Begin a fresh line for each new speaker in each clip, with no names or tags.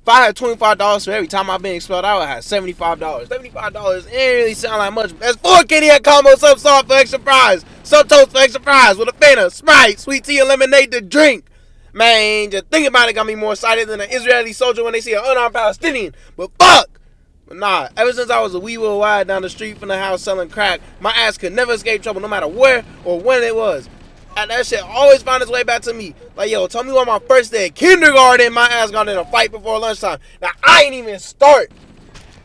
If I had $25 for every time I've been expelled, I would have $75. $75 ain't really sound like much. That's 4 Kitty Cat combos, some salt for extra fries, some toast for extra fries with a Fanta, Sprite, sweet tea, and lemonade to drink. Man, just thinking about it got me more excited than an Israeli soldier when they see an unarmed Palestinian. But fuck! But nah, ever since I was a wee little wide down the street from the house selling crack, my ass could never escape trouble no matter where or when it was. And that shit always found its way back to me. Like, yo, tell me on my first day of kindergarten, my ass got in a fight before lunchtime. Now, I ain't even start.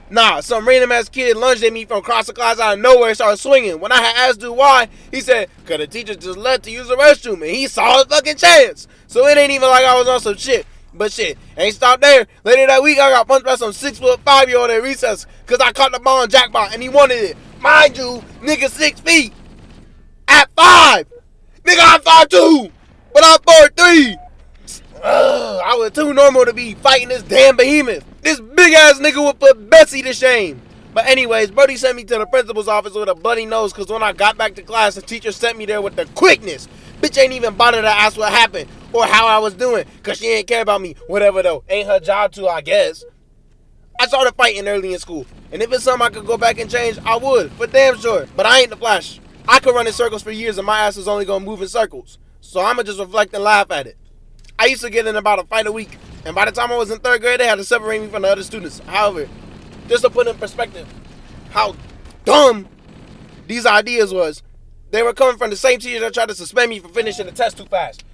Nah, some random ass kid lunged at me from across the class out of nowhere and started swinging. When I had asked dude why, he said, cause the teacher just left to use the restroom and he saw his fucking chance. So it ain't even like I was on some shit. But shit, ain't stopped there. Later that week, I got punched by some 6'5" at recess cause I caught the ball on jackpot and he wanted it. Mind you, nigga 6 feet. At 5. Nigga, I'm 5'2", but I'm 4'3". I was too normal to be fighting this damn behemoth. This big ass nigga would put Betsy to shame. But anyways, Brody sent me to the principal's office with a bloody nose because when I got back to class, the teacher sent me there with the quickness. Bitch ain't even bothered to ask what happened or how I was doing because she ain't care about me. Whatever though, ain't her job to, I guess. I started fighting early in school, and if it's something I could go back and change, I would, for damn sure. But I ain't the Flash. I could run in circles for years and my ass is only gonna move in circles. So I'ma just reflect and laugh at it. I used to get in about a fight a week, and by the time I was in 3rd grade, they had to separate me from the other students. However, just to put in perspective how dumb these ideas was, they were coming from the same teacher that tried to suspend me for finishing the test too fast.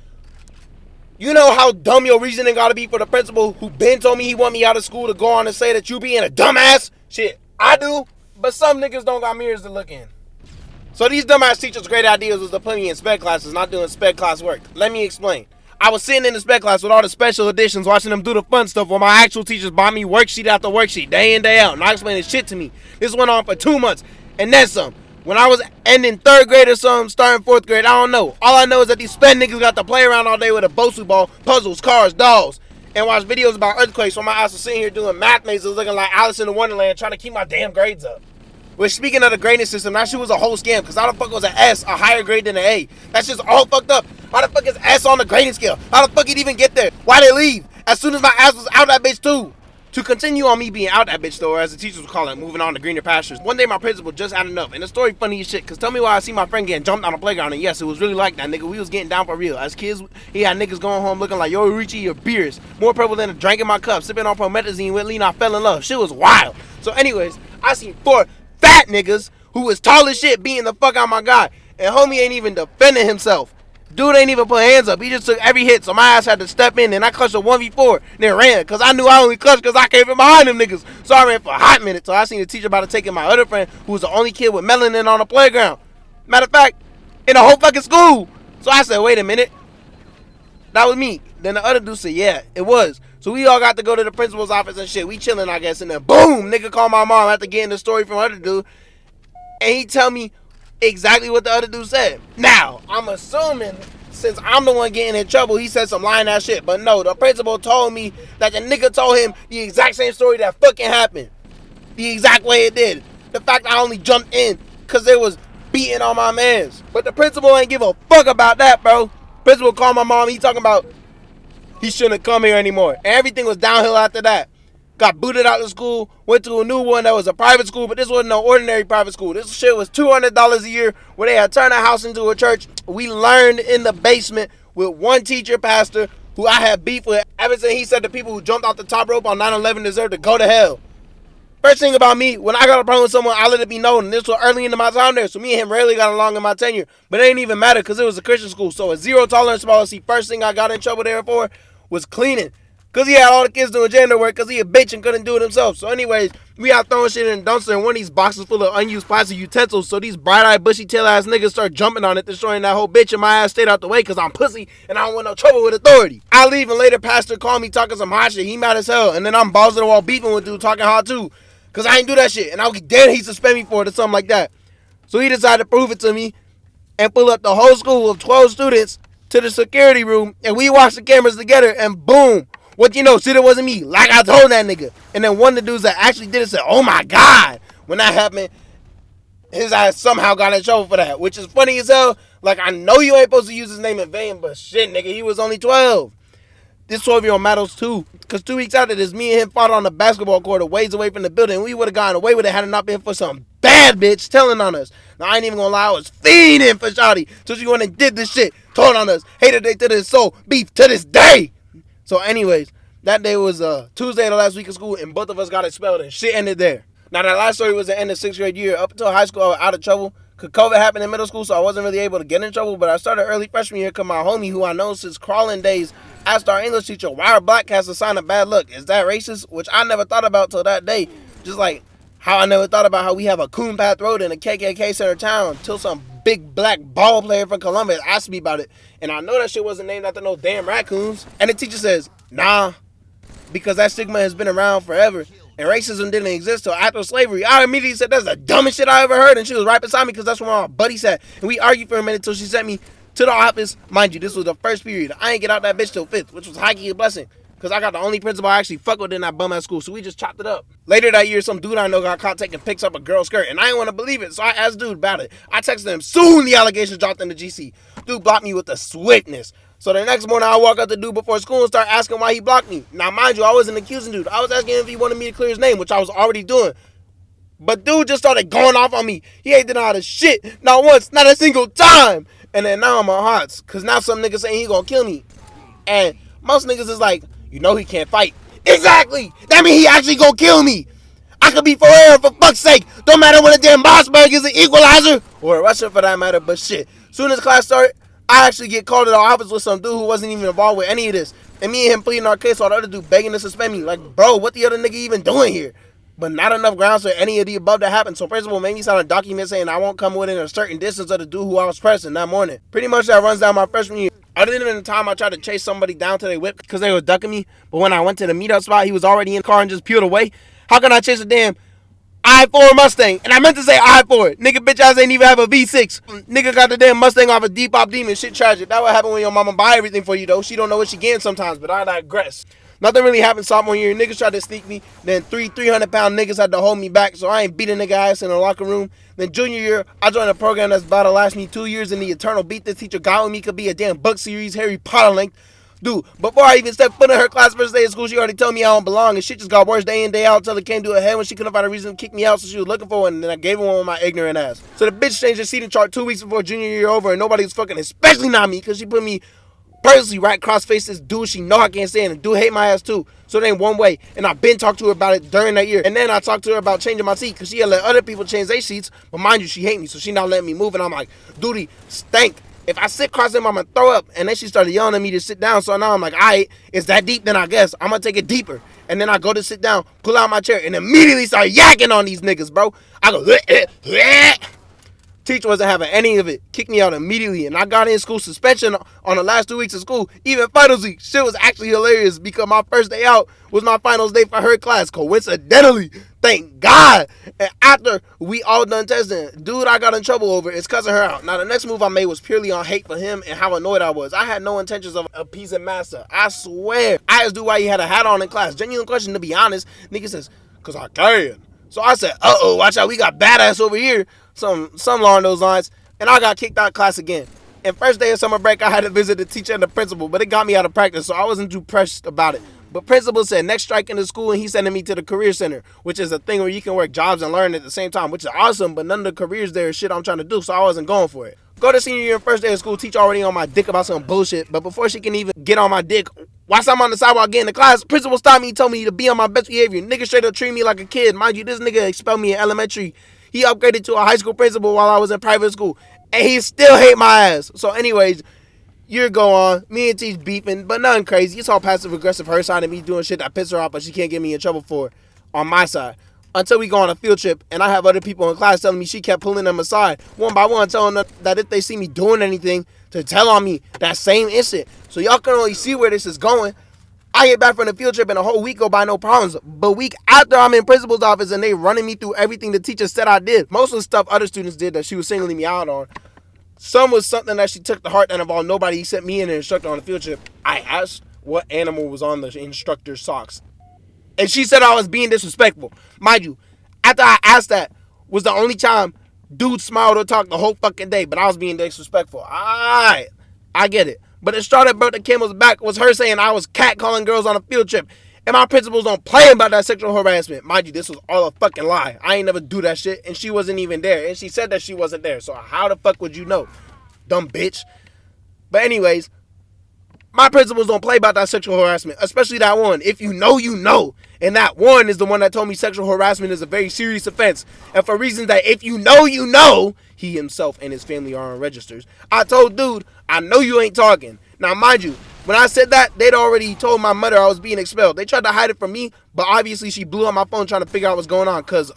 You know how dumb your reasoning gotta be for the principal who been told me he want me out of school to go on and say that you being a dumbass? Shit, I do, but some niggas don't got mirrors to look in. So these dumbass teachers' great ideas was to put me in sped classes, not doing sped class work. Let me explain. I was sitting in the sped class with all the special editions, watching them do the fun stuff while my actual teachers bought me worksheet after worksheet, day in, day out, not explaining shit to me. This went on for 2 months, and then some. When I was ending 3rd grade or something, starting 4th grade, I don't know. All I know is that these sped niggas got to play around all day with a Bosu ball, puzzles, cars, dolls, and watch videos about earthquakes while my ass was sitting here doing math mazes looking like Alice in the Wonderland trying to keep my damn grades up. Which, speaking of the grading system, that shit was a whole scam, because how the fuck was an S a higher grade than an A? That's just all fucked up. Why the fuck is S on the grading scale? How the fuck it even get there? Why they leave? As soon as my ass was out that bitch too. To continue on me being out that bitch though, or as the teachers would call it, moving on to greener pastures, one day my principal just had enough. And the story funny as shit, because tell me why I see my friend getting jumped on the playground, and yes, it was really like that, nigga. We was getting down for real. As kids, he had niggas going home looking like, yo, Richie, your beers. More purple than a drink in my cup, sipping on promethazine with lean, I fell in love. Shit was wild. So anyways, I seen 4 fat niggas who was tall as shit beating the fuck out my guy. And homie ain't even defending himself. Dude ain't even put hands up. He just took every hit, so my ass had to step in, and I clutched a 1v4, and then ran, because I knew I only clutched because I came from behind them niggas. So I ran for a hot minute, so I seen the teacher about to take my other friend, who was the only kid with melanin on the playground. Matter of fact, in the whole fucking school. So I said, wait a minute. That was me. Then the other dude said, yeah, it was. So we all got to go to the principal's office and shit. We chilling, I guess, and then boom, nigga called my mom after getting the story from the other dude, and he tell me exactly what the other dude said. Now, I'm assuming, since I'm the one getting in trouble, he said some lying ass shit. But no, the principal told me that the nigga told him the exact same story that fucking happened. The exact way it did. The fact I only jumped in because it was beating on my mans. But the principal ain't give a fuck about that, bro. Principal called my mom, he talking about he shouldn't come here anymore. And everything was downhill after that. Got booted out of school, went to a new one that was a private school, but this wasn't no ordinary private school. This shit was $200 a year where they had turned a house into a church. We learned in the basement with one teacher, pastor, who I had beef with. Ever since he said the people who jumped off the top rope on 9/11 deserve to go to hell. First thing about me, when I got a problem with someone, I let it be known. And this was early into my time there, so me and him rarely got along in my tenure. But it ain't even matter because it was a Christian school. So a zero tolerance policy, first thing I got in trouble there for was cleaning. Because he had all the kids doing gender work because he a bitch and couldn't do it himself. So anyways, we out throwing shit in the dumpster and one of these boxes full of unused plastic utensils. So these bright-eyed, bushy-tail-ass niggas start jumping on it, destroying that whole bitch, and my ass stayed out the way because I'm pussy and I don't want no trouble with authority. I leave and later pastor called me talking some hot shit. He mad as hell. And then I'm balls to the wall beefing with dude talking hot too. Because I ain't do that shit. And I'll be dead he suspend me for it or something like that. So he decided to prove it to me and pull up the whole school of 12 students to the security room. And we watched the cameras together and boom. What you know, shit, it wasn't me. Like I told that nigga. And then one of the dudes that actually did it said, oh my God. When that happened, his ass somehow got in trouble for that. Which is funny as hell. Like, I know you ain't supposed to use his name in vain, but shit, nigga, he was only 12. This 12-year-old matters too. Because 2 weeks after this, me and him fought on the basketball court a ways away from the building. We would have gotten away with it had it not been for some bad bitch telling on us. Now, I ain't even gonna lie, I was feeding for Shawty. So she went and did this shit. Told on us. Hated it to this soul. Beef to this day. So anyways, that day was Tuesday of the last week of school, and both of us got expelled, and shit ended there. Now, that last story was the end of 6th grade year. Up until high school, I was out of trouble. Cause COVID happened in middle school, so I wasn't really able to get in trouble. But I started early freshman year because my homie, who I know since crawling days, asked our English teacher, why are black cats a sign of bad luck? Is that racist? Which I never thought about till that day. Just like how I never thought about how we have a Coon Path Road in a KKK center town till some big black ball player from Columbus asked me about it. And I know that shit wasn't named after no damn raccoons. And the teacher says, nah, because that stigma has been around forever. And racism didn't exist till after slavery. I immediately said, that's the dumbest shit I ever heard. And she was right beside me because that's where my buddy sat. And we argued for a minute till she sent me to the office. Mind you, this was the first period. I ain't get out that bitch till 5th, which was high-key a blessing. Because I got the only principal I actually fuck with in that bum ass school. So we just chopped it up. Later that year, some dude I know got caught taking pics up a girl's skirt. And I didn't want to believe it. So I asked dude about it. I texted him. Soon the allegations dropped in the GC. Dude blocked me with the swiftness. So the next morning, I walk up to dude before school and start asking why he blocked me. Now, mind you, I wasn't accusing dude. I was asking him if he wanted me to clear his name, which I was already doing. But dude just started going off on me. He ain't denied a shit. Not once, not a single time. And then now I'm on hearts. Because now some niggas saying he gonna kill me. And most niggas is like, you know he can't fight. Exactly. That means he actually gonna kill me. I could be for air for fuck's sake. Don't matter when a damn Mossberg is an equalizer. Or a Russian for that matter, but shit. Soon as class started, I actually get called to the office with some dude who wasn't even involved with any of this. And me and him pleading our case while the other dude begging to suspend me. Like, bro, what the other nigga even doing here? But not enough grounds for any of the above to happen. So principal made me sign a document saying I won't come within a certain distance of the dude who I was pressing that morning. Pretty much that runs down my freshman year. Other than the time I tried to chase somebody down to their whip because they were ducking me. But when I went to the meetup spot, he was already in the car and just peeled away. How can I chase a damn I-4 Mustang? And I meant to say I-4. Nigga, bitch ass ain't even have a V6. Nigga got the damn Mustang off a Depop Demon. Shit tragic. That what happen when your mama buy everything for you, though. She don't know what she getting sometimes, but I digress. Nothing really happened sophomore year. Niggas tried to sneak me. Then 300-pound niggas had to hold me back, so I ain't beat a nigga ass in the locker room. Then junior year, I joined a program that's about to last me 2 years, and the eternal beat this teacher got with me could be a damn book series, Harry Potter length. Dude, before I even stepped foot in her class first day of school, she already told me I don't belong, and shit just got worse day in, day out until it came to a head when she couldn't find a reason to kick me out, so she was looking for one, and then I gave her one with my ignorant ass. So the bitch changed her seating chart 2 weeks before junior year over, and nobody was fucking, especially not me, because she put me personally right cross-face this dude she know I can't stand, and dude hate my ass too. So it ain't one way, and I've been talked to her about it during that year. And then I talked to her about changing my seat, because she had let other people change their seats, but mind you, she hate me, so she not letting me move, and I'm like, duty, stank. If I sit cross him, I'm going to throw up. And then she started yelling at me to sit down. So now I'm like, all right, it's that deep, then I guess. I'm going to take it deeper. And then I go to sit down, pull out my chair, and immediately start yakking on these niggas, bro. I go, teacher wasn't having any of it. Kicked me out immediately. And I got in school suspension on the last 2 weeks of school. Even finals week. Shit was actually hilarious because my first day out was my finals day for her class. Coincidentally. Thank God. And after we all done testing, dude I got in trouble over is cussing her out. Now the next move I made was purely on hate for him and how annoyed I was. I had no intentions of appeasing master. I swear. I asked dude why he had a hat on in class. Genuine question to be honest. Nigga says, cause I can. So I said, uh-oh, watch out, we got badass over here. Some along those lines. And I got kicked out of class again. And first day of summer break, I had to visit the teacher and the principal, but it got me out of practice, so I wasn't too pressed about it. But principal said next strike in the school, and he's sending me to the career center, which is a thing where you can work jobs and learn at the same time, which is awesome, but none of the careers there is shit I'm trying to do, so I wasn't going for it. Go to senior year and first day of school, teacher already on my dick about some bullshit, but before she can even get on my dick, whilst I'm on the sidewalk getting to class, principal stopped me and told me to be on my best behavior. Nigga straight up treat me like a kid. Mind you, this nigga expelled me in elementary. He upgraded to a high school principal while I was in private school, and he still hate my ass. So anyways, year go on, me and Teach beefing, but nothing crazy. It's all passive aggressive her side and me doing shit that piss her off, but she can't get me in trouble for it on my side. Until we go on a field trip, and I have other people in class telling me she kept pulling them aside, one by one, telling them that if they see me doing anything, to tell on me that same instant. So y'all can only see where this is going. I get back from the field trip and a whole week go by no problems. But week after I'm in principal's office and they running me through everything the teacher said I did. Most of the stuff other students did that she was singling me out on. Some was something that she took to heart that involved nobody except me and the instructor on the field trip. I asked what animal was on the instructor's socks. And she said I was being disrespectful. Mind you, after I asked that was the only time dude smiled or talked the whole fucking day, but I was being disrespectful. Alright, I get it. But the straw that broke the camel's back was her saying I was catcalling girls on a field trip. And my principals don't play about that sexual harassment. Mind you, this was all a fucking lie. I ain't never do that shit, and she wasn't even there. And she said that she wasn't there. So how the fuck would you know? Dumb bitch. But anyways, my principals don't play about that sexual harassment, especially that one. If you know, you know. And that one is the one that told me sexual harassment is a very serious offense. And for reasons that if you know, you know, he himself and his family are on registers. I told dude, I know you ain't talking. Now, mind you, when I said that, they'd already told my mother I was being expelled. They tried to hide it from me, but obviously she blew up my phone trying to figure out what's going on. Because,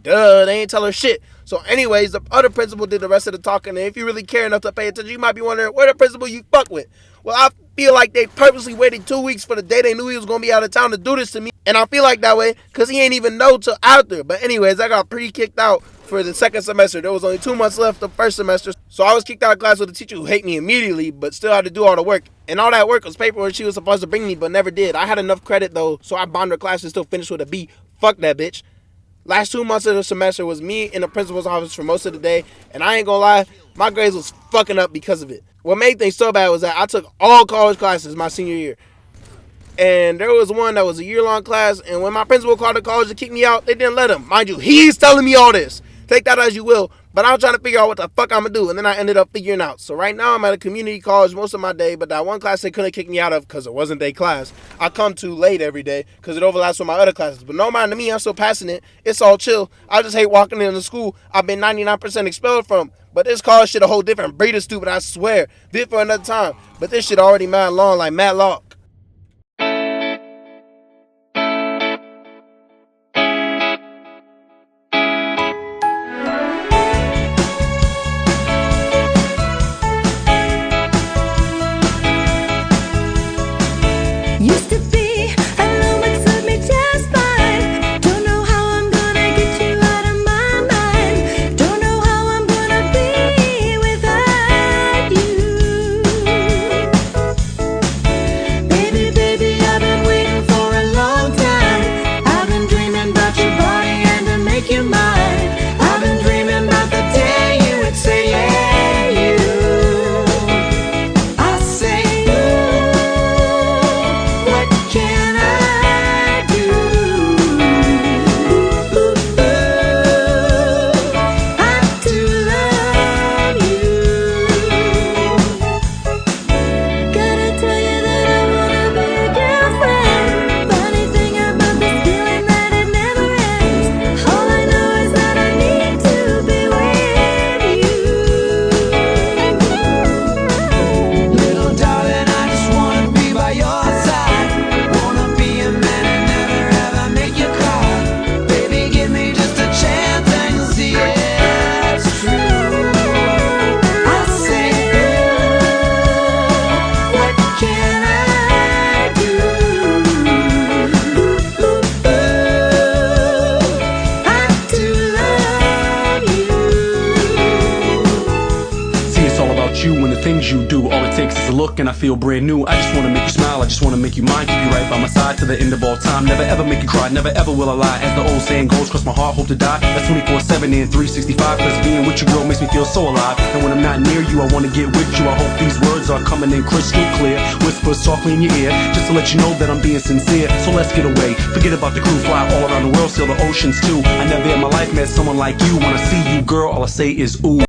they ain't tell her shit. So anyways, the other principal did the rest of the talking. And if you really care enough to pay attention, you might be wondering, where the principal you fuck with? Well, I feel like they purposely waited 2 weeks for the day they knew he was going to be out of town to do this to me. And I feel like that way because he ain't even know till after. But anyways, I got pre-kicked out for the second semester. There was only 2 months left of first semester. So I was kicked out of class with a teacher who hated me immediately, but still had to do all the work. And all that work was paperwork she was supposed to bring me, but never did. I had enough credit, though, so I bombed her class and still finished with a B. Fuck that bitch. Last 2 months of the semester was me in the principal's office for most of the day, and I ain't gonna lie, my grades was fucking up because of it. What made things so bad was that I took all college classes my senior year. And there was one that was a year-long class, and when my principal called the college to kick me out, they didn't let him. Mind you, he's telling me all this. Take that as you will, but I was trying to figure out what the fuck I'm gonna do, and then I ended up figuring out. So right now I'm at a community college most of my day, but that one class they couldn't kick me out of because it wasn't their class. I come too late every day because it overlaps with my other classes. But no mind to me, I'm still passing it. It's all chill. I just hate walking into school I've been 99% expelled from. But this college shit a whole different breed of stupid, I swear. Bit for another time. But this shit already mad long like Matlock.
Used to be alone but served me just fine. Don't know how I'm gonna get you out of my mind. Don't know how I'm gonna be without you. Baby, I've been waiting for a long time. I've been dreaming about your body and to make you mine. I've been dreaming about the day you would say yeah, you. I say what can I do? I do love you. Gotta tell you that I wanna be your girlfriend. Funny thing about this feeling that it never ends. All I know is that I need to be with you. Little darling, I just wanna be by your side. Wanna be a man and never ever make you cry. Baby, give me just a chance and you'll see it's true. I say, what can I do? I do love you.
See, it's all about you and the things you do. All it takes is a look and I feel brand new. I just wanna make you smile, I just wanna make you mine. Keep you right by my side to the end of all time. Never ever make you cry, never ever will I lie. As the old saying goes, cross my heart, hope to die. That's 24/7 and 365. Cause being with you, girl, makes me feel so alive. And when I'm not near you, I wanna get with you. I hope these words are coming in crystal clear. Whisper softly in your ear, just to let you know that I'm being sincere. So let's get away, forget about the crew. Fly all around the world, sail the oceans too. I never in my life met someone like you. When I see you, girl, all I say is ooh.